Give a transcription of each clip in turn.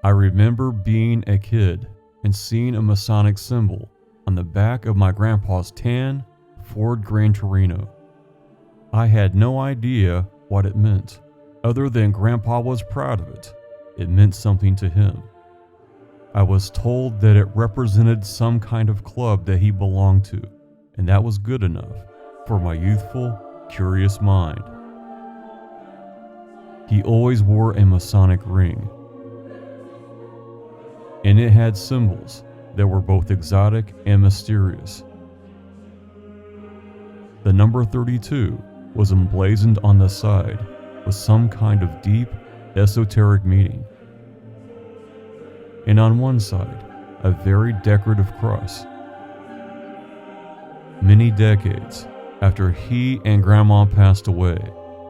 I remember being a kid and seeing a Masonic symbol on the back of my grandpa's tan Ford Gran Torino. I had no idea what it meant, other than Grandpa was proud of it. It meant something to him. I was told that it represented some kind of club that he belonged to, and that was good enough for my youthful, curious mind. He always wore a Masonic ring, and it had symbols that were both exotic and mysterious. The number 32 was emblazoned on the side with some kind of deep, esoteric meaning. And on one side, a very decorative cross. Many decades after he and Grandma passed away,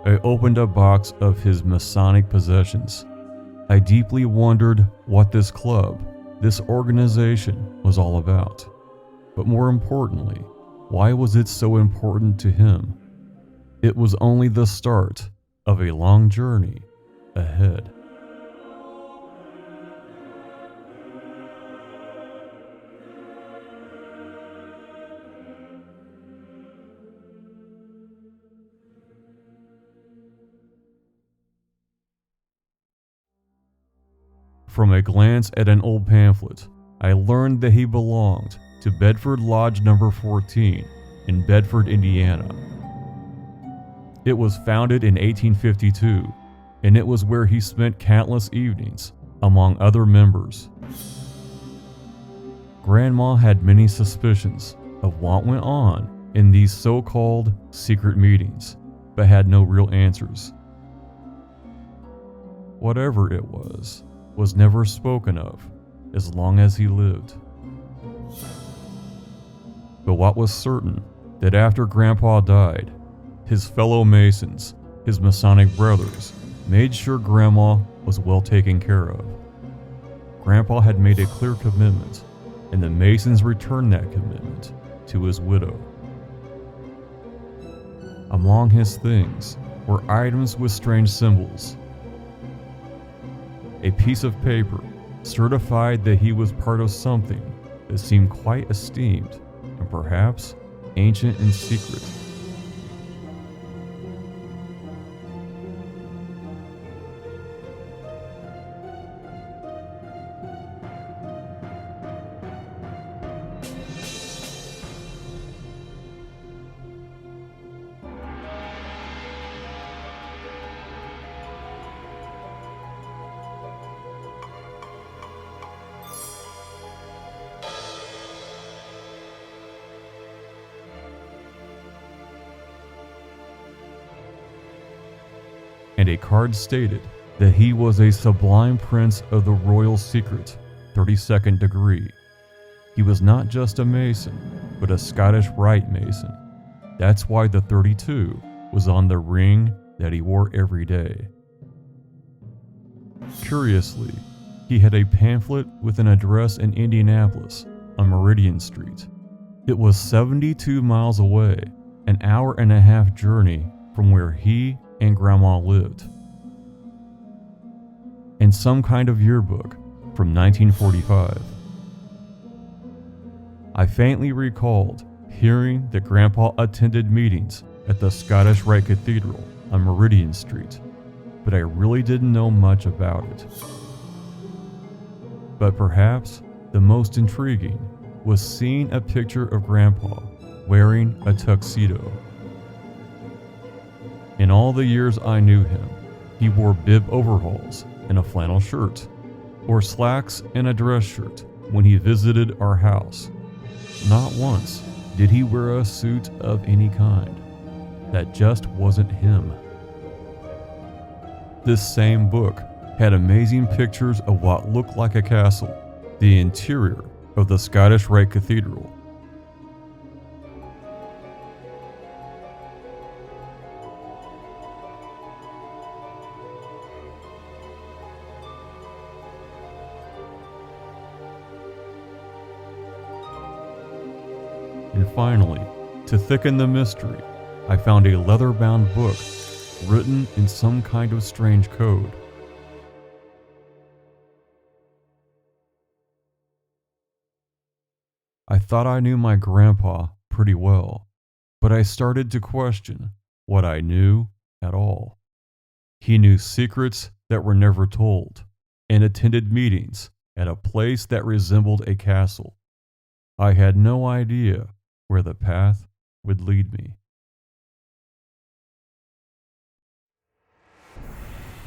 I opened a box of his Masonic possessions. I deeply wondered what this club, this organization, was all about. But more importantly, why was it so important to him? It was only the start of a long journey ahead. From a glance at an old pamphlet, I learned that he belonged to Bedford Lodge Number 14 in Bedford, Indiana. It was founded in 1852, and it was where he spent countless evenings, among other members. Grandma had many suspicions of what went on in these so-called secret meetings, but had no real answers. Whatever it was never spoken of as long as he lived. But what was certain, that after Grandpa died, his fellow Masons, his Masonic brothers, made sure Grandma was well taken care of. Grandpa had made a clear commitment, and the Masons returned that commitment to his widow. Among his things were items with strange symbols. A piece of paper certified that he was part of something that seemed quite esteemed and perhaps ancient and secret. And a card stated that he was a sublime prince of the royal secret, 32nd degree. He was not just a Mason, but a Scottish Rite Mason. That's why the 32 was on the ring that he wore every day. Curiously, he had a pamphlet with an address in Indianapolis on Meridian Street. It was 72 miles away, an hour-and-a-half journey from where he and Grandma lived. And some kind of yearbook from 1945. I faintly recalled hearing that Grandpa attended meetings at the Scottish Rite Cathedral on Meridian Street, but I really didn't know much about it. But perhaps the most intriguing was seeing a picture of Grandpa wearing a tuxedo. In all the years I knew him, he wore bib overalls and a flannel shirt, or slacks and a dress shirt when he visited our house. Not once did he wear a suit of any kind. That just wasn't him. This same book had amazing pictures of what looked like a castle, the interior of the Scottish Rite Cathedral. And finally, to thicken the mystery, I found a leather-bound book written in some kind of strange code. thought I knew my grandpa pretty well, but I started to question what I knew at all. He knew secrets that were never told and attended meetings at a place that resembled a castle. I had no idea where the path would lead me.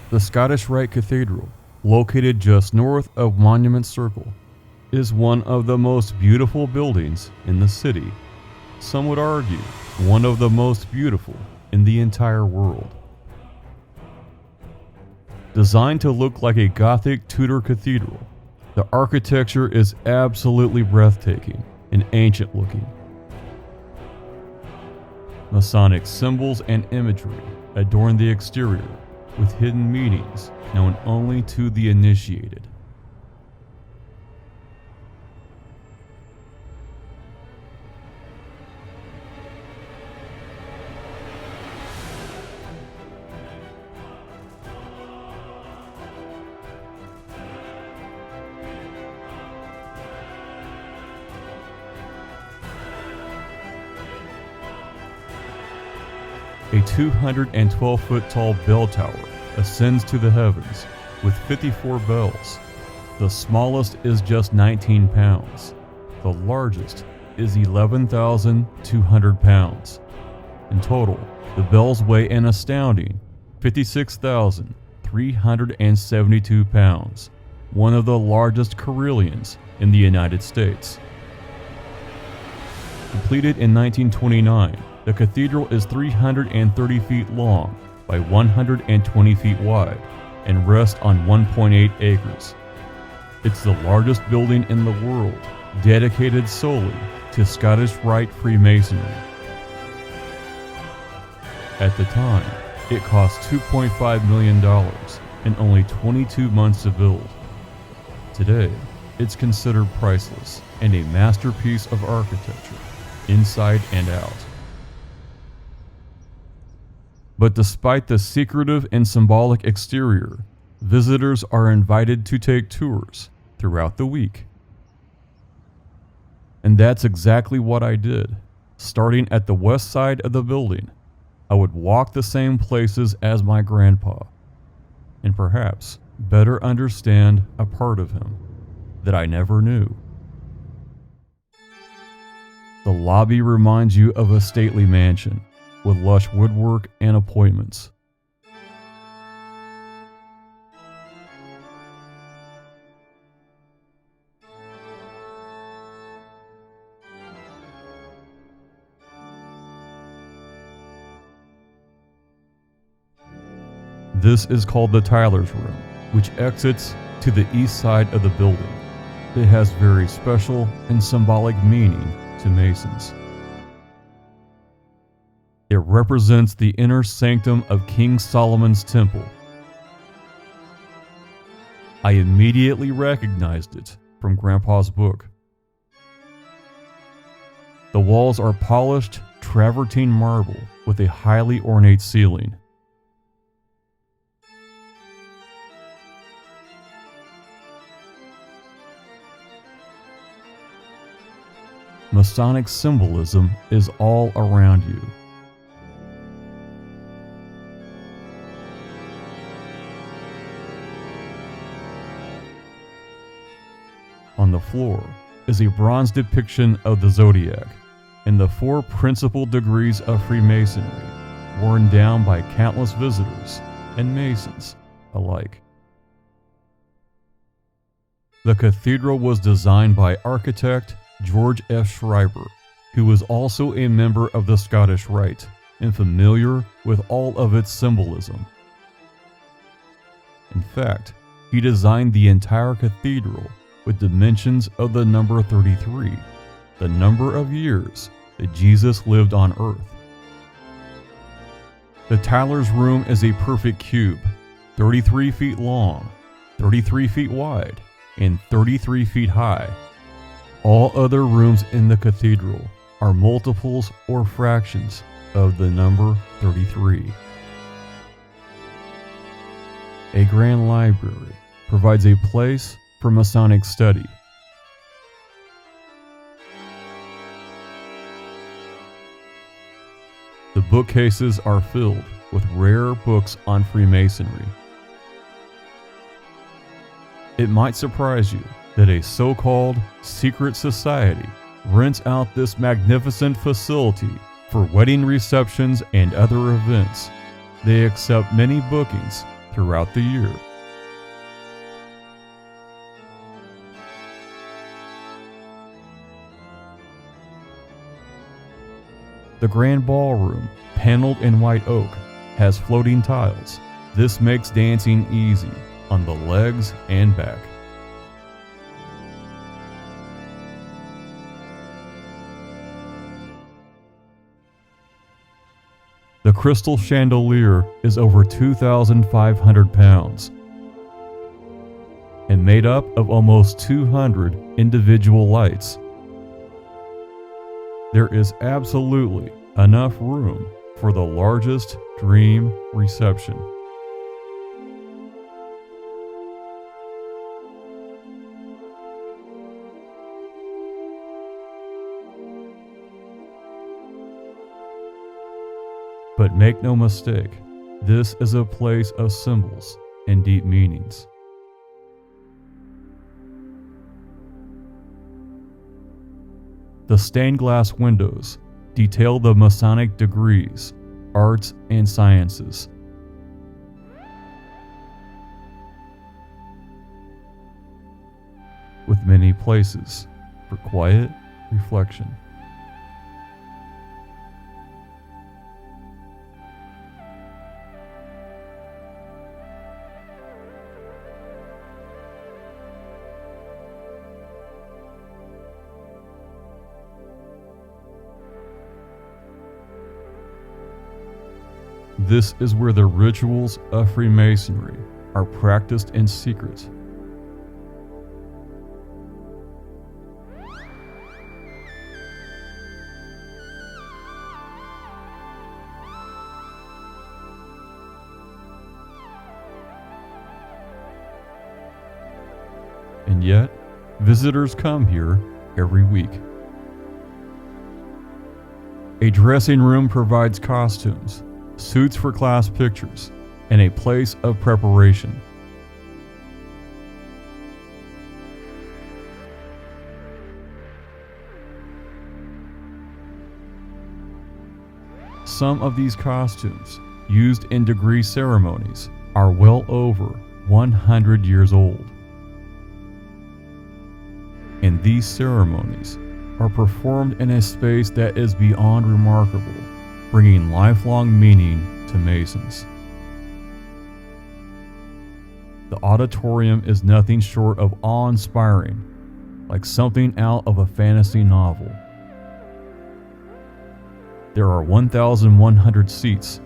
The Scottish Rite Cathedral, located just north of Monument Circle, is one of the most beautiful buildings in the city. Some would argue one of the most beautiful in the entire world. Designed to look like a Gothic Tudor cathedral, the architecture is absolutely breathtaking and ancient looking. Masonic symbols and imagery adorn the exterior with hidden meanings known only to the initiated. A 212-foot tall bell tower ascends to the heavens with 54 bells. The smallest is just 19 pounds. The largest is 11,200 pounds. In total, the bells weigh an astounding 56,372 pounds, one of the largest carillons in the United States. Completed in 1929, the cathedral is 330 feet long by 120 feet wide and rests on 1.8 acres. It's the largest building in the world dedicated solely to Scottish Rite Freemasonry. At the time, it cost $2.5 million and only 22 months to build. Today, it's considered priceless and a masterpiece of architecture, inside and out. But despite the secretive and symbolic exterior, visitors are invited to take tours throughout the week. And that's exactly what I did. Starting at the west side of the building, I would walk the same places as my grandpa, and perhaps better understand a part of him that I never knew. The lobby reminds you of a stately mansion with lush woodwork and appointments. This is called the Tyler's Room, which exits to the east side of the building. It has very special and symbolic meaning to Masons. It represents the inner sanctum of King Solomon's temple. I immediately recognized it from Grandpa's book. The walls are polished travertine marble with a highly ornate ceiling. Masonic symbolism is all around you. On the floor is a bronze depiction of the zodiac and the 4 principal degrees of Freemasonry, worn down by countless visitors and Masons alike. The cathedral was designed by architect George F. Schreiber, who was also a member of the Scottish Rite and familiar with all of its symbolism. In fact, he designed the entire cathedral with dimensions of the number 33, the number of years that Jesus lived on earth. The Tyler's Room is a perfect cube, 33 feet long, 33 feet wide, and 33 feet high. All other rooms in the cathedral are multiples or fractions of the number 33. A grand library provides a place for Masonic study. bookcases are filled with rare books on Freemasonry. It might surprise you that a so-called secret society rents out this magnificent facility for wedding receptions and other events. They accept many bookings throughout the year. The grand ballroom, paneled in white oak, has floating tiles. This makes dancing easy on the legs and back. The crystal chandelier is over 2,500 pounds and made up of almost 200 individual lights. There is absolutely enough room for the largest dream reception. But make no mistake, this is a place of symbols and deep meanings. The stained glass windows detail the Masonic degrees, arts, and sciences. With many places for quiet reflection. This is where the rituals of Freemasonry are practiced in secret. And yet, visitors come here every week. A dressing room provides costumes, suits for class pictures, and a place of preparation. Some of these costumes, used in degree ceremonies, are well over 100 years old. And these ceremonies are performed in a space that is beyond remarkable, bringing lifelong meaning to Masons. The auditorium is nothing short of awe-inspiring, like something out of a fantasy novel. There are 1,100 seats.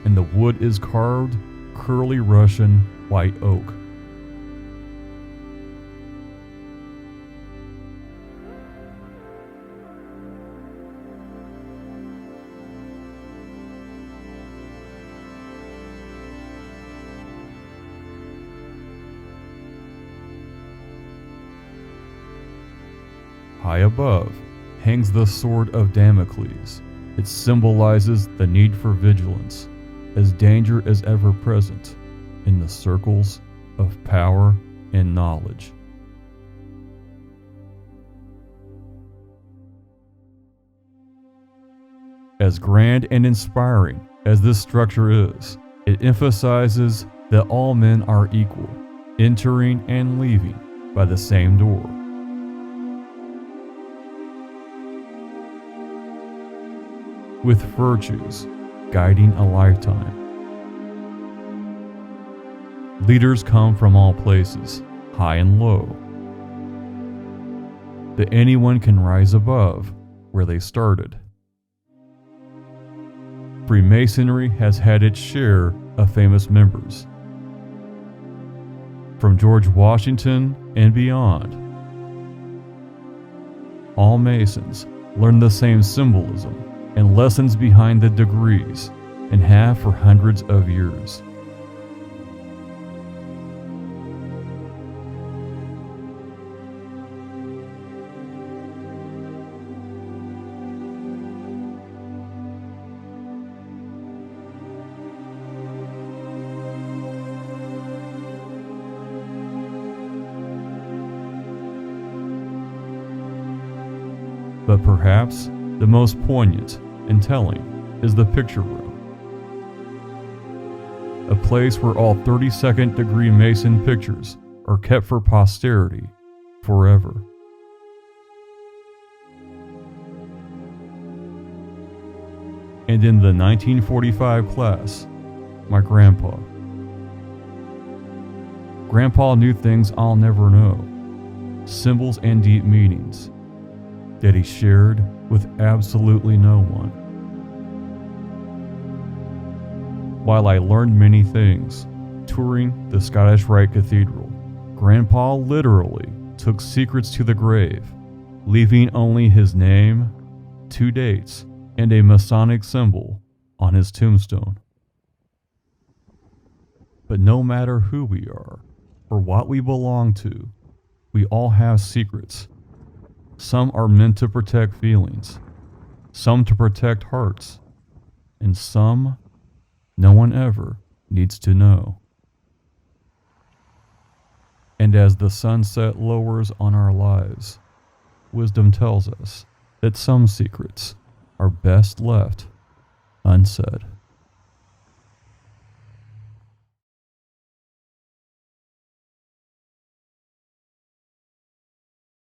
And the wood is carved curly Russian white oak. High above hangs the sword of Damocles. It symbolizes the need for vigilance, as danger is ever present in the circles of power and knowledge. As grand and inspiring as this structure is, it emphasizes that all men are equal, entering and leaving by the same door. With virtues guiding a lifetime. Leaders come from all places, high and low, that anyone can rise above where they started. Freemasonry has had its share of famous members, from George Washington and beyond. All Masons learn the same symbolism and lessons behind the degrees, and have for hundreds of years. But perhaps the most poignant and telling is the picture room. A place where all 32nd degree Mason pictures are kept for posterity forever. And in the 1945 class, my grandpa. Grandpa knew things I'll never know, symbols and deep meanings that he shared with absolutely no one. While I learned many things touring the Scottish Rite Cathedral, Grandpa literally took secrets to the grave, leaving only his name, 2 dates, and a Masonic symbol on his tombstone. But no matter who we are or what we belong to, we all have secrets. Some are meant to protect feelings, some to protect hearts, and some no one ever needs to know. And as the sunset lowers on our lives, wisdom tells us that some secrets are best left unsaid.